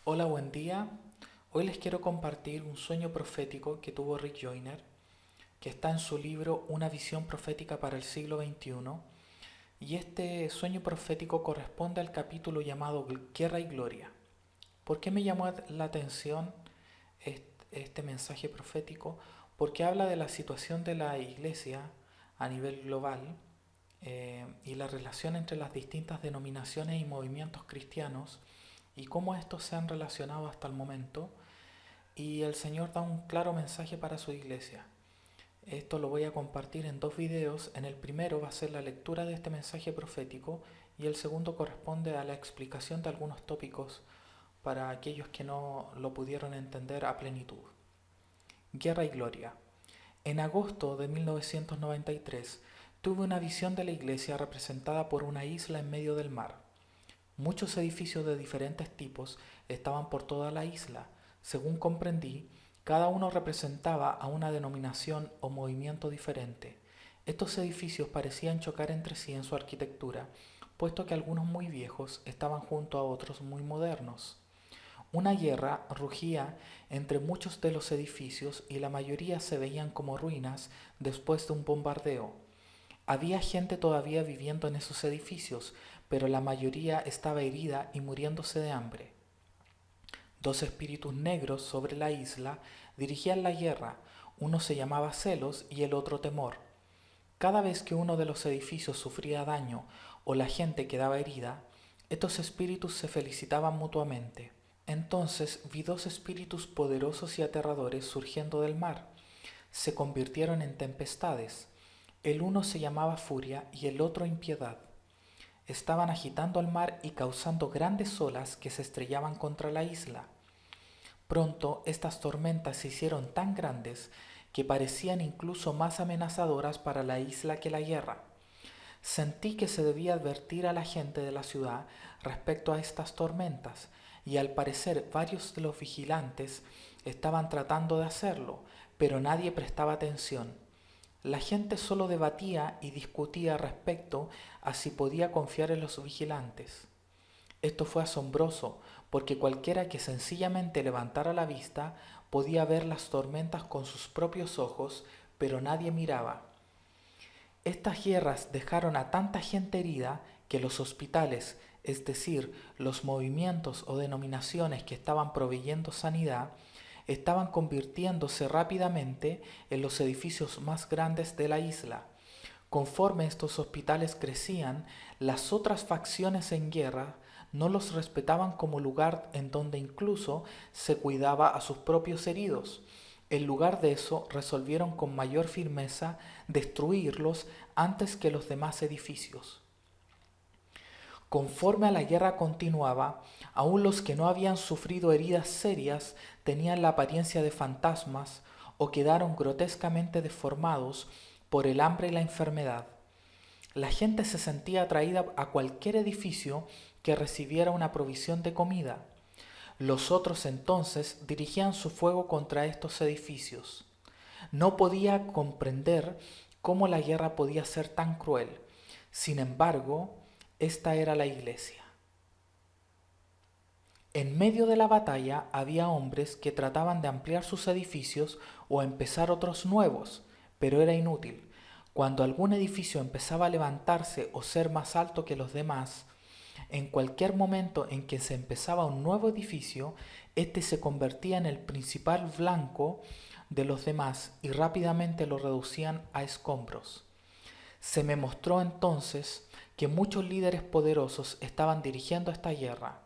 Hola, buen día. Hoy les quiero compartir un sueño profético que tuvo Rick Joyner, que está en su libro Una visión profética para el siglo XXI, y este sueño profético corresponde al capítulo llamado Guerra y Gloria. ¿Por qué me llamó la atención este mensaje profético? Porque habla de la situación de la iglesia a nivel global y la relación entre las distintas denominaciones y movimientos cristianos y cómo estos se han relacionado hasta el momento. Y el Señor da un claro mensaje para su iglesia. Esto lo voy a compartir en dos videos. En el primero va a ser la lectura de este mensaje profético y el segundo corresponde a la explicación de algunos tópicos para aquellos que no lo pudieron entender a plenitud. Guerra y Gloria. En agosto de 1993 tuve una visión de la iglesia representada por una isla en medio del mar. Muchos edificios de diferentes tipos estaban por toda la isla. Según comprendí, cada uno representaba a una denominación o movimiento diferente. Estos edificios parecían chocar entre sí en su arquitectura, puesto que algunos muy viejos estaban junto a otros muy modernos. Una guerra rugía entre muchos de los edificios y la mayoría se veían como ruinas después de un bombardeo. Había gente todavía viviendo en esos edificios, pero la mayoría estaba herida y muriéndose de hambre. Dos espíritus negros sobre la isla dirigían la guerra, uno se llamaba celos y el otro temor. Cada vez que uno de los edificios sufría daño o la gente quedaba herida, estos espíritus se felicitaban mutuamente. Entonces vi dos espíritus poderosos y aterradores surgiendo del mar. Se convirtieron en tempestades. El uno se llamaba furia y el otro impiedad. Estaban agitando el mar y causando grandes olas que se estrellaban contra la isla. Pronto estas tormentas se hicieron tan grandes que parecían incluso más amenazadoras para la isla que la guerra. Sentí que se debía advertir a la gente de la ciudad respecto a estas tormentas, y al parecer varios de los vigilantes estaban tratando de hacerlo, pero nadie prestaba atención. La gente solo debatía y discutía respecto a si podía confiar en los vigilantes. Esto fue asombroso, porque cualquiera que sencillamente levantara la vista podía ver las tormentas con sus propios ojos, pero nadie miraba. Estas guerras dejaron a tanta gente herida que los hospitales, es decir, los movimientos o denominaciones que estaban proveyendo sanidad, estaban convirtiéndose rápidamente en los edificios más grandes de la isla. Conforme estos hospitales crecían, las otras facciones en guerra no los respetaban como lugar en donde incluso se cuidaba a sus propios heridos. En lugar de eso, resolvieron con mayor firmeza destruirlos antes que los demás edificios. Conforme a la guerra continuaba, aun los que no habían sufrido heridas serias tenían la apariencia de fantasmas o quedaron grotescamente deformados por el hambre y la enfermedad. La gente se sentía atraída a cualquier edificio que recibiera una provisión de comida. Los otros entonces dirigían su fuego contra estos edificios. No podía comprender cómo la guerra podía ser tan cruel. Sin embargo, esta era la iglesia. En medio de la batalla había hombres que trataban de ampliar sus edificios o empezar otros nuevos, pero era inútil. Cuando algún edificio empezaba a levantarse o ser más alto que los demás, en cualquier momento en que se empezaba un nuevo edificio, éste se convertía en el principal blanco de los demás y rápidamente lo reducían a escombros. Se me mostró entonces que muchos líderes poderosos estaban dirigiendo esta guerra.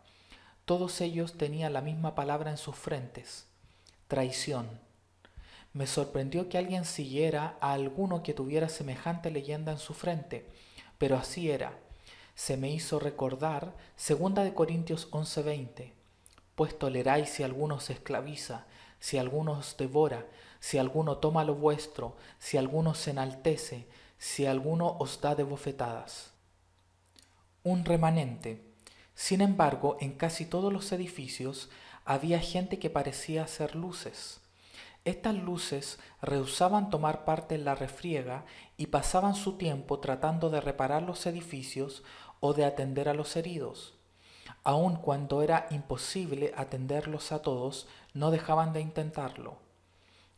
Todos ellos tenían la misma palabra en sus frentes: traición. Me sorprendió que alguien siguiera a alguno que tuviera semejante leyenda en su frente, pero así era. Se me hizo recordar 2 Corintios 11:20. Pues toleráis si alguno se esclaviza, si alguno os devora, si alguno toma lo vuestro, si alguno se enaltece, si alguno os da de bofetadas. Un remanente. Sin embargo, en casi todos los edificios había gente que parecía hacer luces. Estas luces rehusaban tomar parte en la refriega y pasaban su tiempo tratando de reparar los edificios o de atender a los heridos. Aun cuando era imposible atenderlos a todos, no dejaban de intentarlo.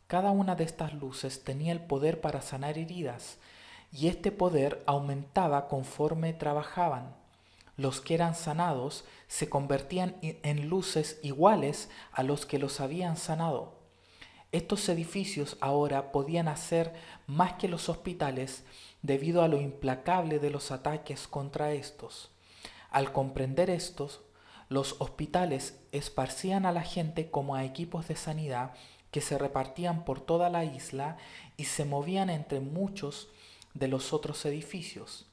Cada una de estas luces tenía el poder para sanar heridas, y este poder aumentaba conforme trabajaban. Los que eran sanados se convertían en luces iguales a los que los habían sanado. Estos edificios ahora podían hacer más que los hospitales debido a lo implacable de los ataques contra estos. Al comprender estos, los hospitales esparcían a la gente como a equipos de sanidad que se repartían por toda la isla y se movían entre muchos de los otros edificios.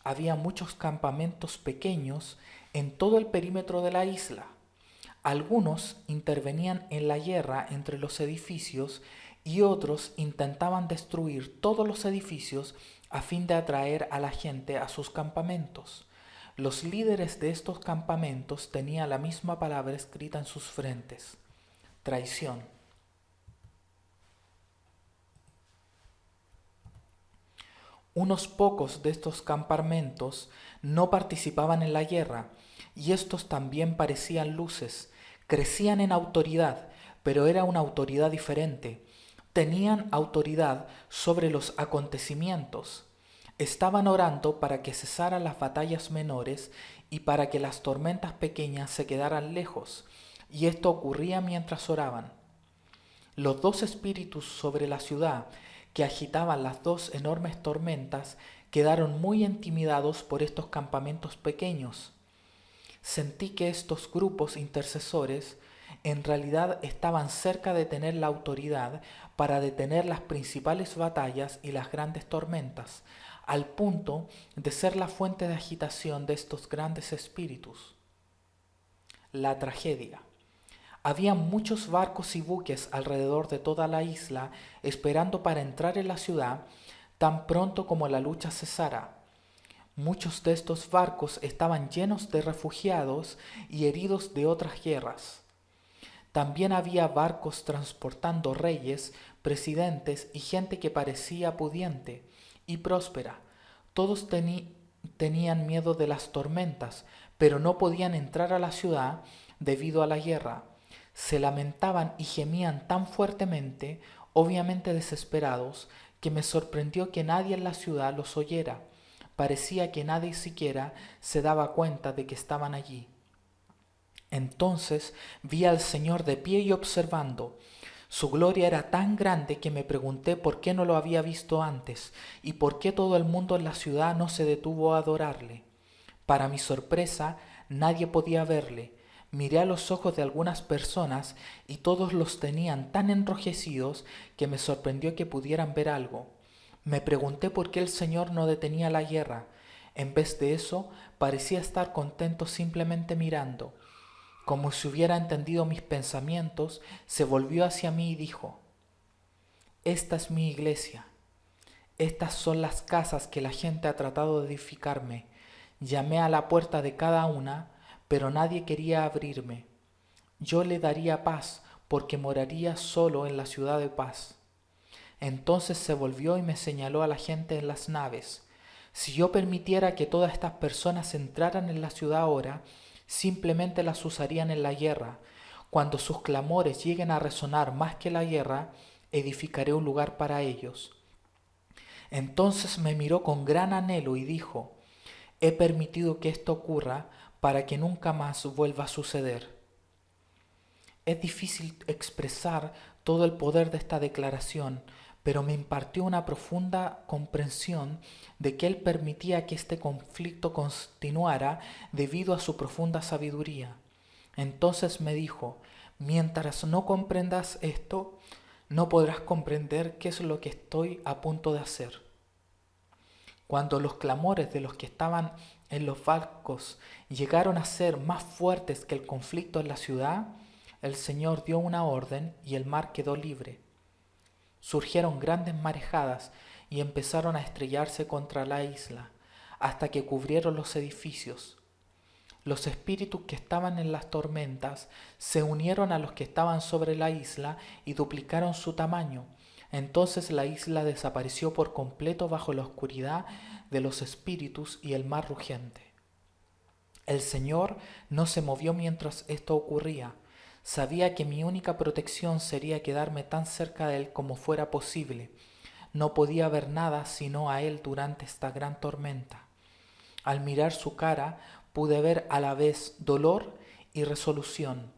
Había muchos campamentos pequeños en todo el perímetro de la isla. Algunos intervenían en la guerra entre los edificios y otros intentaban destruir todos los edificios a fin de atraer a la gente a sus campamentos. Los líderes de estos campamentos tenían la misma palabra escrita en sus frentes: traición. Unos pocos de estos campamentos no participaban en la guerra, y estos también parecían luces, crecían en autoridad, pero era una autoridad diferente. Tenían autoridad sobre los acontecimientos. Estaban orando para que cesaran las batallas menores y para que las tormentas pequeñas se quedaran lejos, y esto ocurría mientras oraban. Los dos espíritus sobre la ciudad, que agitaban las dos enormes tormentas, quedaron muy intimidados por estos campamentos pequeños. Sentí que estos grupos intercesores en realidad estaban cerca de tener la autoridad para detener las principales batallas y las grandes tormentas, al punto de ser la fuente de agitación de estos grandes espíritus. La tragedia. Había muchos barcos y buques alrededor de toda la isla esperando para entrar en la ciudad tan pronto como la lucha cesara. Muchos de estos barcos estaban llenos de refugiados y heridos de otras guerras. También había barcos transportando reyes, presidentes y gente que parecía pudiente y próspera. Todos tenían miedo de las tormentas, pero no podían entrar a la ciudad debido a la guerra. Se lamentaban y gemían tan fuertemente, obviamente desesperados, que me sorprendió que nadie en la ciudad los oyera. Parecía que nadie siquiera se daba cuenta de que estaban allí. Entonces vi al Señor de pie y observando. Su gloria era tan grande que me pregunté por qué no lo había visto antes y por qué todo el mundo en la ciudad no se detuvo a adorarle. Para mi sorpresa, nadie podía verle. Miré a los ojos de algunas personas y todos los tenían tan enrojecidos que me sorprendió que pudieran ver algo. Me pregunté por qué el Señor no detenía la guerra. En vez de eso, parecía estar contento simplemente mirando. Como si hubiera entendido mis pensamientos, se volvió hacia mí y dijo: «Esta es mi iglesia. Estas son las casas que la gente ha tratado de edificarme. Llamé a la puerta de cada una, pero nadie quería abrirme. Yo le daría paz, porque moraría solo en la ciudad de paz». Entonces se volvió y me señaló a la gente en las naves. Si yo permitiera que todas estas personas entraran en la ciudad ahora, simplemente las usarían en la guerra. Cuando sus clamores lleguen a resonar más que la guerra, edificaré un lugar para ellos. Entonces me miró con gran anhelo y dijo: «He permitido que esto ocurra para que nunca más vuelva a suceder». Es difícil expresar todo el poder de esta declaración, pero me impartió una profunda comprensión de que Él permitía que este conflicto continuara debido a su profunda sabiduría. Entonces me dijo: «Mientras no comprendas esto, no podrás comprender qué es lo que estoy a punto de hacer». Cuando los clamores de los que estaban en los barcos llegaron a ser más fuertes que el conflicto en la ciudad, el Señor dio una orden y el mar quedó libre. Surgieron grandes marejadas y empezaron a estrellarse contra la isla, hasta que cubrieron los edificios. Los espíritus que estaban en las tormentas se unieron a los que estaban sobre la isla y duplicaron su tamaño. Entonces la isla desapareció por completo bajo la oscuridad de los espíritus y el mar rugiente. El Señor no se movió mientras esto ocurría. Sabía que mi única protección sería quedarme tan cerca de Él como fuera posible. No podía ver nada sino a Él durante esta gran tormenta. Al mirar su cara, pude ver a la vez dolor y resolución.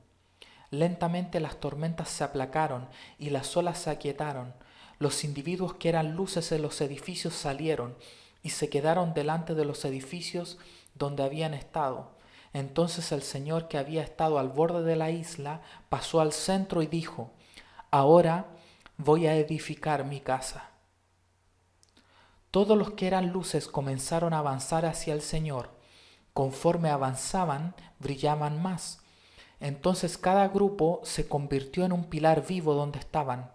Lentamente las tormentas se aplacaron y las olas se aquietaron. Los individuos que eran luces en los edificios salieron y se quedaron delante de los edificios donde habían estado. Entonces el Señor, que había estado al borde de la isla, pasó al centro y dijo: «Ahora voy a edificar mi casa». Todos los que eran luces comenzaron a avanzar hacia el Señor. Conforme avanzaban, brillaban más. Entonces cada grupo se convirtió en un pilar vivo donde estaban.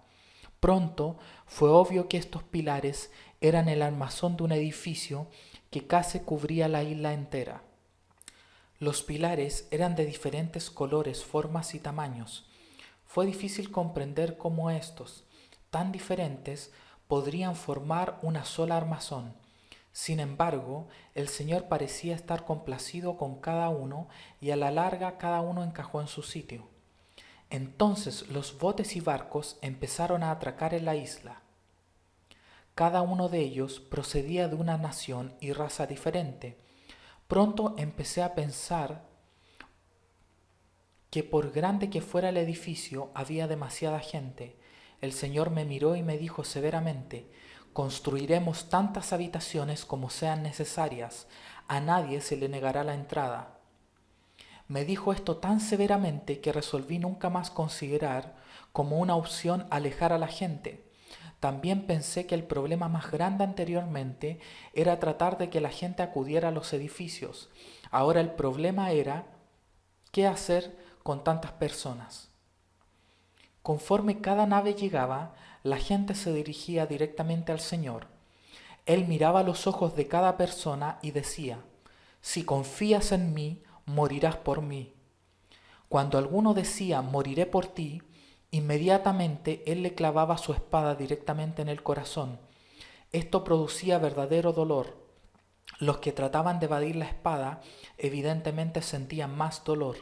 Pronto fue obvio que estos pilares eran el armazón de un edificio que casi cubría la isla entera. Los pilares eran de diferentes colores, formas y tamaños. Fue difícil comprender cómo estos, tan diferentes, podrían formar una sola armazón. Sin embargo, el Señor parecía estar complacido con cada uno y a la larga cada uno encajó en su sitio. Entonces los botes y barcos empezaron a atracar en la isla. Cada uno de ellos procedía de una nación y raza diferente. Pronto empecé a pensar que por grande que fuera el edificio había demasiada gente. El Señor me miró y me dijo severamente: «Construiremos tantas habitaciones como sean necesarias. A nadie se le negará la entrada». Me dijo esto tan severamente que resolví nunca más considerar como una opción alejar a la gente. También pensé que el problema más grande anteriormente era tratar de que la gente acudiera a los edificios. Ahora el problema era ¿qué hacer con tantas personas? Conforme cada nave llegaba, la gente se dirigía directamente al Señor. Él miraba los ojos de cada persona y decía: «Si confías en mí, morirás por mí». Cuando alguno decía «moriré por ti», inmediatamente él le clavaba su espada directamente en el corazón. Esto producía verdadero dolor. Los que trataban de evadir la espada evidentemente sentían más dolor.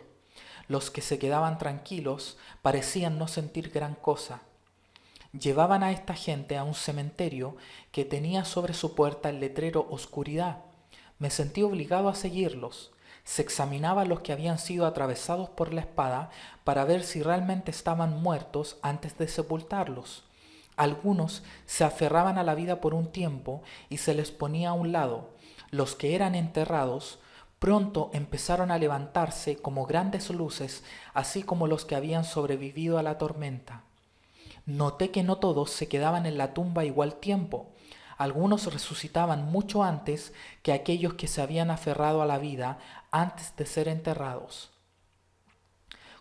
Los que se quedaban tranquilos parecían no sentir gran cosa. Llevaban a esta gente a un cementerio que tenía sobre su puerta el letrero «Oscuridad». Me sentí obligado a seguirlos. Se examinaban los que habían sido atravesados por la espada para ver si realmente estaban muertos antes de sepultarlos. Algunos se aferraban a la vida por un tiempo y se les ponía a un lado. Los que eran enterrados pronto empezaron a levantarse como grandes luces, así como los que habían sobrevivido a la tormenta. Noté que no todos se quedaban en la tumba a igual tiempo. Algunos resucitaban mucho antes que aquellos que se habían aferrado a la vida antes de ser enterrados.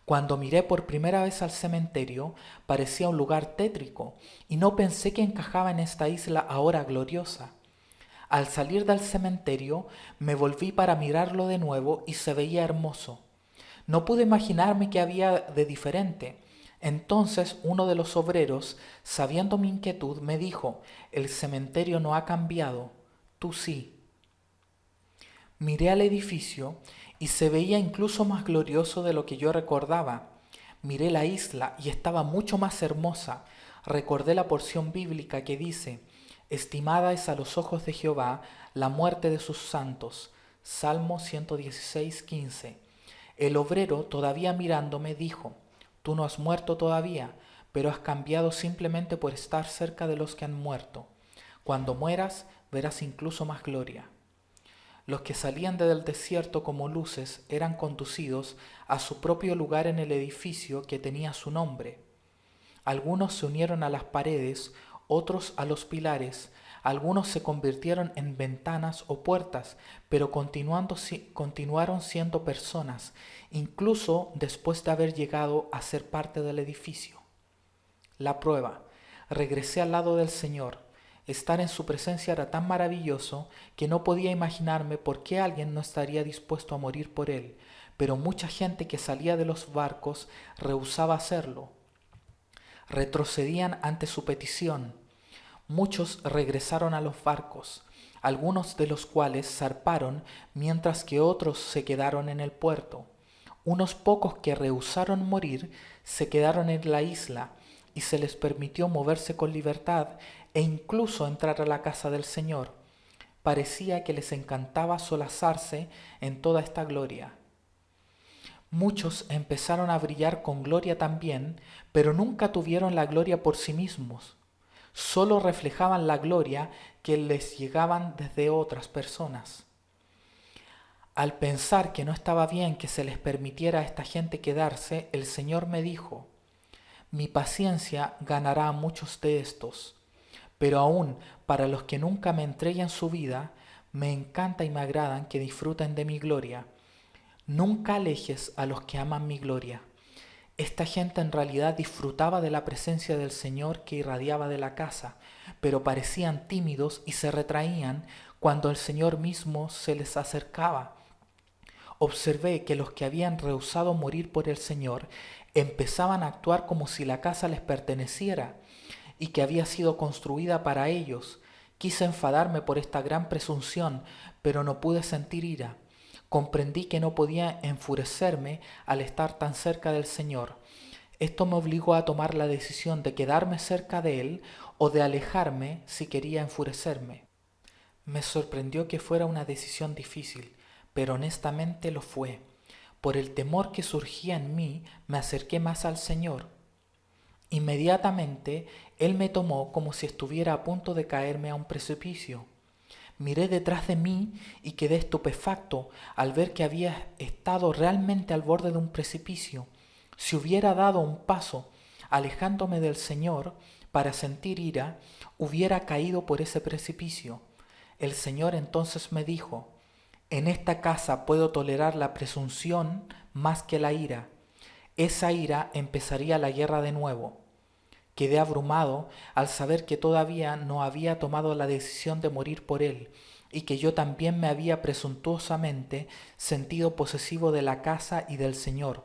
Cuando miré por primera vez al cementerio, parecía un lugar tétrico, y no pensé que encajaba en esta isla ahora gloriosa. Al salir del cementerio, me volví para mirarlo de nuevo y se veía hermoso. No pude imaginarme qué había de diferente. Entonces uno de los obreros, sabiendo mi inquietud, me dijo: «El cementerio no ha cambiado, tú sí». Miré al edificio y se veía incluso más glorioso de lo que yo recordaba. Miré la isla y estaba mucho más hermosa. Recordé la porción bíblica que dice: «Estimada es a los ojos de Jehová la muerte de sus santos». Salmo 116:15. El obrero, todavía mirándome, dijo: «Tú no has muerto todavía, pero has cambiado simplemente por estar cerca de los que han muerto. Cuando mueras, verás incluso más gloria». Los que salían del desierto como luces eran conducidos a su propio lugar en el edificio que tenía su nombre. Algunos se unieron a las paredes, otros a los pilares, algunos se convirtieron en ventanas o puertas, pero continuaron siendo personas, incluso después de haber llegado a ser parte del edificio. La prueba. Regresé al lado del Señor. Estar en su presencia era tan maravilloso que no podía imaginarme por qué alguien no estaría dispuesto a morir por él, pero mucha gente que salía de los barcos rehusaba hacerlo. Retrocedían ante su petición. Muchos regresaron a los barcos. algunos de los cuales zarparon, mientras que otros se quedaron en el puerto. Unos pocos que rehusaron morir se quedaron en la isla, y se les permitió moverse con libertad e incluso entrar a la casa del Señor. Parecía que les encantaba solazarse en toda esta gloria. Muchos empezaron a brillar con gloria también, pero nunca tuvieron la gloria por sí mismos. Solo reflejaban la gloria que les llegaban desde otras personas. Al pensar que no estaba bien que se les permitiera a esta gente quedarse, el Señor me dijo: mi paciencia ganará a muchos de estos, pero aún para los que nunca me entreguen su vida, me encanta y me agradan que disfruten de mi gloria. Nunca alejes a los que aman mi gloria. Esta gente en realidad disfrutaba de la presencia del Señor que irradiaba de la casa, pero parecían tímidos y se retraían cuando el Señor mismo se les acercaba. Observé que los que habían rehusado morir por el Señor empezaban a actuar como si la casa les perteneciera y que había sido construida para ellos. Quise enfadarme por esta gran presunción, pero no pude sentir ira. Comprendí que no podía enfurecerme al estar tan cerca del Señor. Esto me obligó a tomar la decisión de quedarme cerca de Él o de alejarme si quería enfurecerme. Me sorprendió que fuera una decisión difícil, pero honestamente lo fue. Por el temor que surgía en mí, me acerqué más al Señor. Inmediatamente, Él me tomó como si estuviera a punto de caerme a un precipicio. Miré detrás de mí y quedé estupefacto al ver que había estado realmente al borde de un precipicio. Si hubiera dado un paso, alejándome del Señor, para sentir ira, hubiera caído por ese precipicio. El Señor entonces me dijo: en esta casa puedo tolerar la presunción más que la ira. Esa ira empezaría la guerra de nuevo. Quedé abrumado al saber que todavía no había tomado la decisión de morir por él y que yo también me había presuntuosamente sentido posesivo de la casa y del Señor.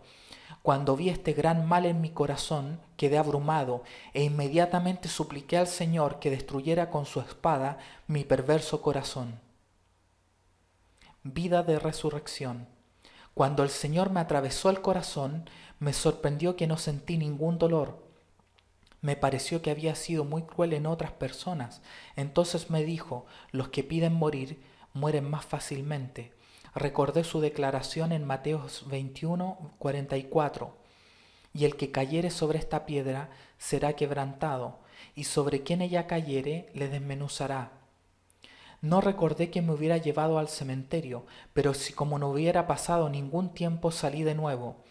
Cuando vi este gran mal en mi corazón, quedé abrumado e inmediatamente supliqué al Señor que destruyera con su espada mi perverso corazón. Vida de resurrección. Cuando el Señor me atravesó el corazón, me sorprendió que no sentí ningún dolor. Me pareció que había sido muy cruel en otras personas. Entonces me dijo: los que piden morir, mueren más fácilmente. Recordé su declaración en Mateo 21:44. Y el que cayere sobre esta piedra será quebrantado, y sobre quien ella cayere le desmenuzará. No recordé que me hubiera llevado al cementerio, pero si como no hubiera pasado ningún tiempo salí de nuevo.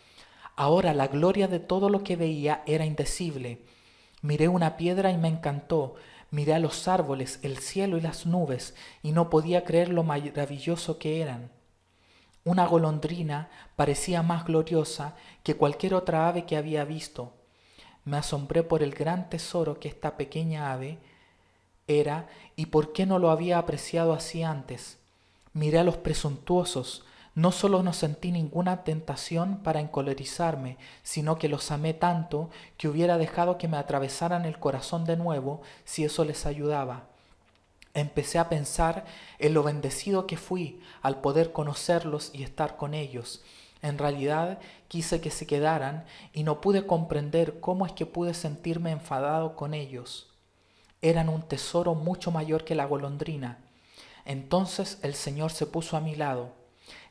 Ahora la gloria de todo lo que veía era indecible. Miré una piedra y me encantó, miré a los árboles, el cielo y las nubes, y no podía creer lo maravilloso que eran. Una golondrina parecía más gloriosa que cualquier otra ave que había visto. Me asombré por el gran tesoro que esta pequeña ave era y por qué no lo había apreciado así antes. Miré a los presuntuosos. No solo no sentí ninguna tentación para encolerizarme, sino que los amé tanto que hubiera dejado que me atravesaran el corazón de nuevo si eso les ayudaba. Empecé a pensar en lo bendecido que fui al poder conocerlos y estar con ellos. En realidad quise que se quedaran y no pude comprender cómo es que pude sentirme enfadado con ellos. Eran un tesoro mucho mayor que la golondrina. Entonces el Señor se puso a mi lado.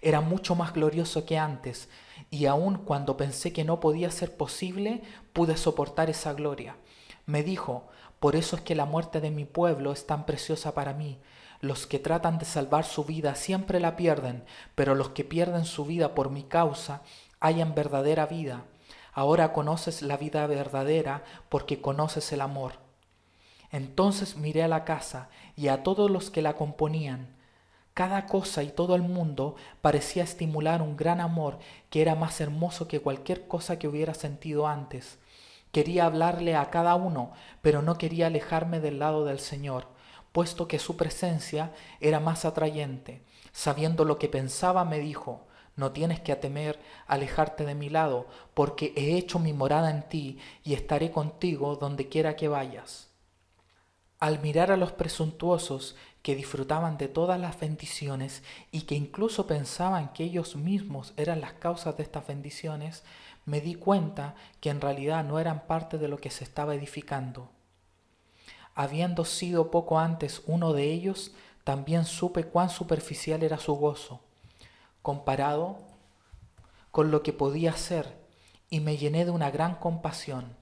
Era mucho más glorioso que antes, y aun cuando pensé que no podía ser posible, pude soportar esa gloria. Me dijo: por eso es que la muerte de mi pueblo es tan preciosa para mí. Los que tratan de salvar su vida siempre la pierden, pero los que pierden su vida por mi causa hallan verdadera vida. Ahora conoces la vida verdadera porque conoces el amor. Entonces miré a la casa y a todos los que la componían. Cada cosa y todo el mundo parecía estimular un gran amor que era más hermoso que cualquier cosa que hubiera sentido antes. Quería hablarle a cada uno, pero no quería alejarme del lado del Señor, puesto que su presencia era más atrayente. Sabiendo lo que pensaba, me dijo: no tienes que temer alejarte de mi lado, porque he hecho mi morada en ti y estaré contigo donde quiera que vayas. Al mirar a los presuntuosos que disfrutaban de todas las bendiciones y que incluso pensaban que ellos mismos eran las causas de estas bendiciones, me di cuenta que en realidad no eran parte de lo que se estaba edificando. Habiendo sido poco antes uno de ellos, también supe cuán superficial era su gozo, comparado con lo que podía ser, y me llené de una gran compasión.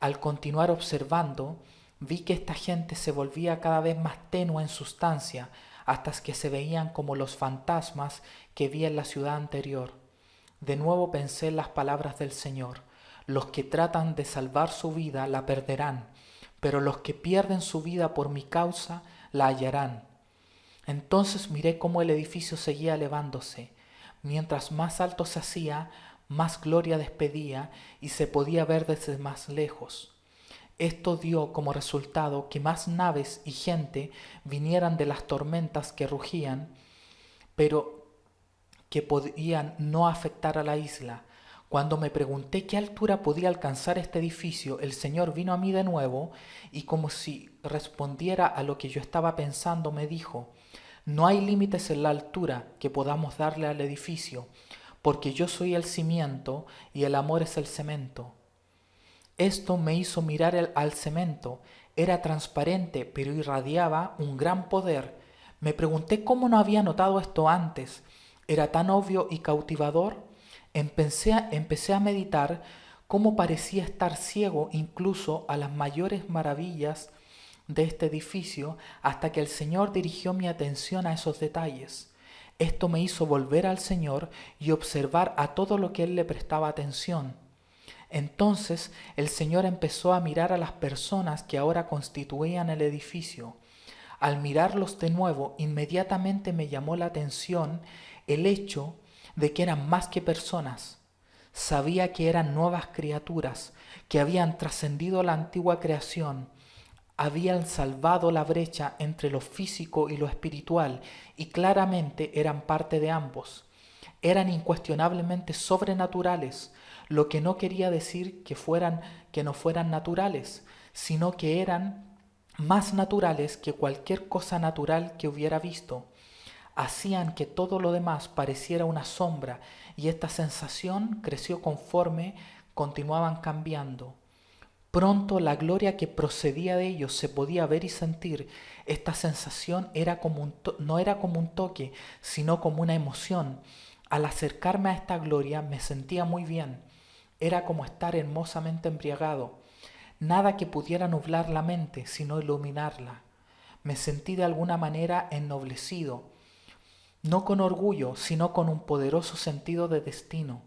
Al continuar observando, vi que esta gente se volvía cada vez más tenue en sustancia, hasta que se veían como los fantasmas que vi en la ciudad anterior. De nuevo pensé en las palabras del Señor: los que tratan de salvar su vida la perderán, pero los que pierden su vida por mi causa la hallarán. Entonces miré cómo el edificio seguía elevándose. Mientras más alto se hacía, más gloria despedía y se podía ver desde más lejos. Esto dio como resultado que más naves y gente vinieran de las tormentas que rugían, pero que podían no afectar a la isla. Cuando me pregunté qué altura podía alcanzar este edificio, el Señor vino a mí de nuevo y, como si respondiera a lo que yo estaba pensando, me dijo: no hay límites en la altura que podamos darle al edificio, porque yo soy el cimiento y el amor es el cemento. Esto me hizo mirar al cemento. Era transparente, pero irradiaba un gran poder. Me pregunté cómo no había notado esto antes. Era tan obvio y cautivador. Empecé a meditar cómo parecía estar ciego incluso a las mayores maravillas de este edificio, hasta que el Señor dirigió mi atención a esos detalles. Esto me hizo volver al Señor y observar a todo lo que Él le prestaba atención. Entonces el Señor empezó a mirar a las personas que ahora constituían el edificio. Al mirarlos de nuevo, inmediatamente me llamó la atención el hecho de que eran más que personas. Sabía que eran nuevas criaturas, que habían trascendido la antigua creación, habían salvado la brecha entre lo físico y lo espiritual, y claramente eran parte de ambos. Eran incuestionablemente sobrenaturales, lo que no quería decir que no fueran naturales, sino que eran más naturales que cualquier cosa natural que hubiera visto. Hacían que todo lo demás pareciera una sombra, y esta sensación creció conforme continuaban cambiando. Pronto la gloria que procedía de ellos se podía ver y sentir. Esta sensación no era como un toque, sino como una emoción. Al acercarme a esta gloria me sentía muy bien. Era como estar hermosamente embriagado. Nada que pudiera nublar la mente, sino iluminarla. Me sentí de alguna manera ennoblecido, no con orgullo, sino con un poderoso sentido de destino.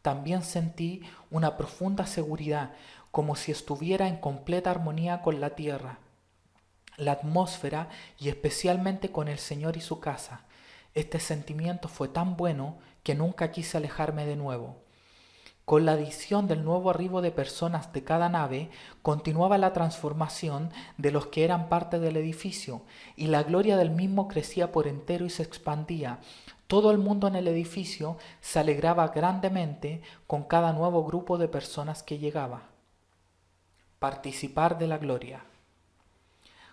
También sentí una profunda seguridad, como si estuviera en completa armonía con la tierra, la atmósfera y especialmente con el Señor y su casa. Este sentimiento fue tan bueno que nunca quise alejarme de nuevo. Con la adición del nuevo arribo de personas de cada nave, continuaba la transformación de los que eran parte del edificio, y la gloria del mismo crecía por entero y se expandía. Todo el mundo en el edificio se alegraba grandemente con cada nuevo grupo de personas que llegaba. Participar de la gloria.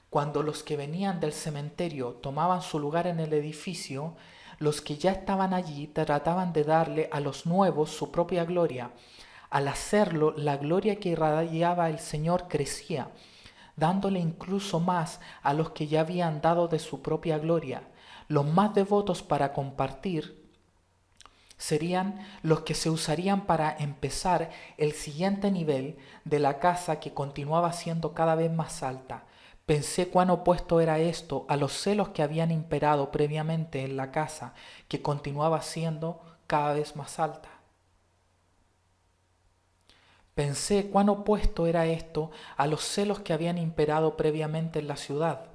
Cuando los que venían del cementerio tomaban su lugar en el edificio, los que ya estaban allí trataban de darle a los nuevos su propia gloria. Al hacerlo, la gloria que irradiaba el Señor crecía, dándole incluso más a los que ya habían dado de su propia gloria. Los más devotos para compartir serían los que se usarían para empezar el siguiente nivel de la casa, que continuaba siendo cada vez más alta. Pensé cuán opuesto era esto a los celos que habían imperado previamente en la casa, que continuaba siendo cada vez más alta. Pensé cuán opuesto era esto a los celos que habían imperado previamente en la ciudad.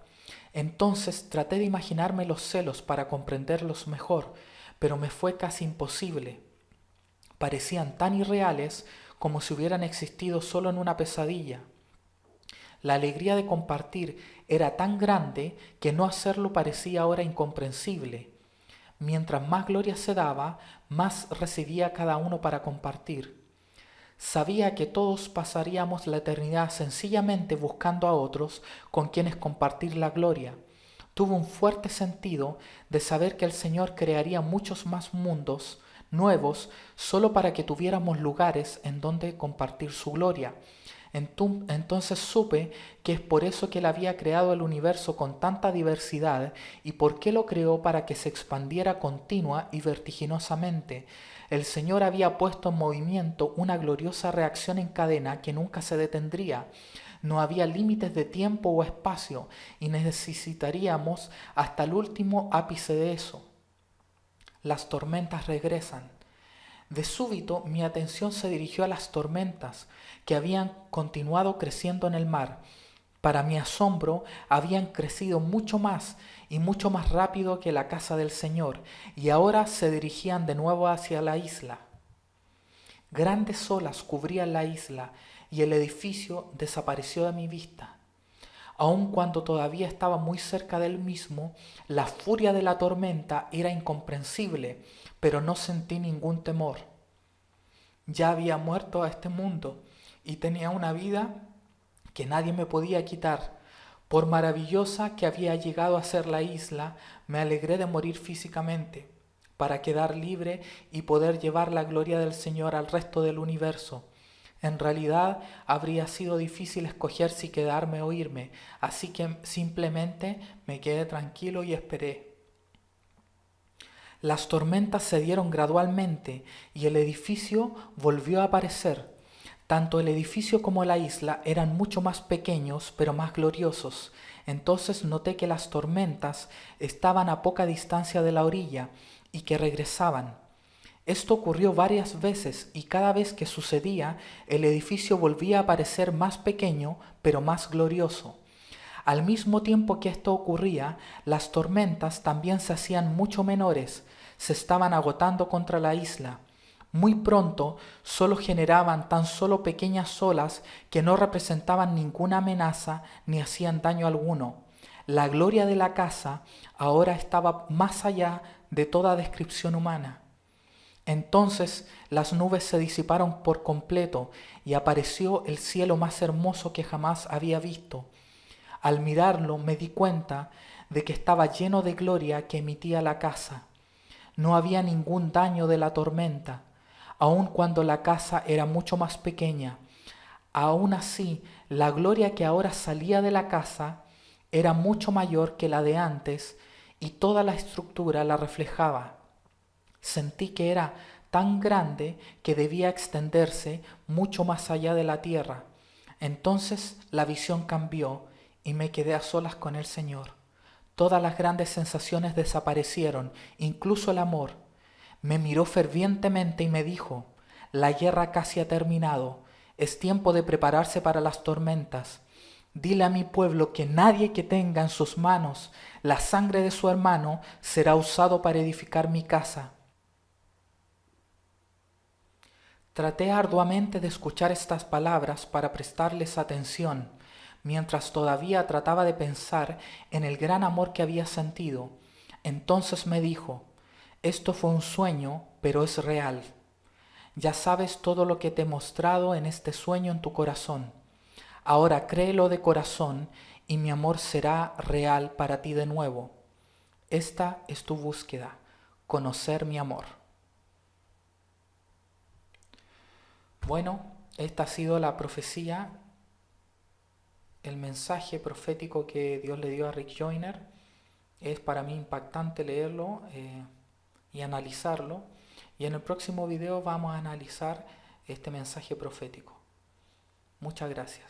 Entonces traté de imaginarme los celos para comprenderlos mejor, pero me fue casi imposible. Parecían tan irreales como si hubieran existido solo en una pesadilla. La alegría de compartir era tan grande que no hacerlo parecía ahora incomprensible. Mientras más gloria se daba, más recibía cada uno para compartir. Sabía que todos pasaríamos la eternidad sencillamente buscando a otros con quienes compartir la gloria. Tuve un fuerte sentido de saber que el Señor crearía muchos más mundos nuevos solo para que tuviéramos lugares en donde compartir su gloria. Entonces supe que es por eso que Él había creado el universo con tanta diversidad y por qué lo creó para que se expandiera continua y vertiginosamente. El Señor había puesto en movimiento una gloriosa reacción en cadena que nunca se detendría. No había límites de tiempo o espacio y necesitaríamos hasta el último ápice de eso. Las tormentas regresan. De súbito mi atención se dirigió a las tormentas que habían continuado creciendo en el mar. Para mi asombro, habían crecido mucho más y mucho más rápido que la casa del Señor, y ahora se dirigían de nuevo hacia la isla. Grandes olas cubrían la isla y el edificio desapareció de mi vista. Aun cuando todavía estaba muy cerca del mismo, la furia de la tormenta era incomprensible, pero no sentí ningún temor. Ya había muerto a este mundo y tenía una vida que nadie me podía quitar. Por maravillosa que había llegado a ser la isla, me alegré de morir físicamente, para quedar libre y poder llevar la gloria del Señor al resto del universo. En realidad habría sido difícil escoger si quedarme o irme, así que simplemente me quedé tranquilo y esperé. Las tormentas se dieron gradualmente y el edificio volvió a aparecer. Tanto el edificio como la isla eran mucho más pequeños, pero más gloriosos. Entonces noté que las tormentas estaban a poca distancia de la orilla y que regresaban. Esto ocurrió varias veces y cada vez que sucedía, el edificio volvía a aparecer más pequeño, pero más glorioso. Al mismo tiempo que esto ocurría, las tormentas también se hacían mucho menores, se estaban agotando contra la isla. Muy pronto solo generaban tan solo pequeñas olas que no representaban ninguna amenaza ni hacían daño alguno. La gloria de la casa ahora estaba más allá de toda descripción humana. Entonces las nubes se disiparon por completo y apareció el cielo más hermoso que jamás había visto. Al mirarlo me di cuenta de que estaba lleno de gloria que emitía la casa. No había ningún daño de la tormenta, aun cuando la casa era mucho más pequeña. Aun así, la gloria que ahora salía de la casa era mucho mayor que la de antes y toda la estructura la reflejaba. Sentí que era tan grande que debía extenderse mucho más allá de la tierra. Entonces la visión cambió y me quedé a solas con el Señor. Todas las grandes sensaciones desaparecieron, incluso el amor. Me miró fervientemente y me dijo: la guerra casi ha terminado, es tiempo de prepararse para las tormentas. Dile a mi pueblo que nadie que tenga en sus manos la sangre de su hermano será usado para edificar mi casa. Traté arduamente de escuchar estas palabras para prestarles atención, mientras todavía trataba de pensar en el gran amor que había sentido. Entonces me dijo: esto fue un sueño, pero es real. Ya sabes todo lo que te he mostrado en este sueño en tu corazón. Ahora créelo de corazón y mi amor será real para ti de nuevo. Esta es tu búsqueda, conocer mi amor. Bueno, esta ha sido la profecía, el mensaje profético que Dios le dio a Rick Joyner. Es para mí impactante leerlo y analizarlo. Y en el próximo video vamos a analizar este mensaje profético. Muchas gracias.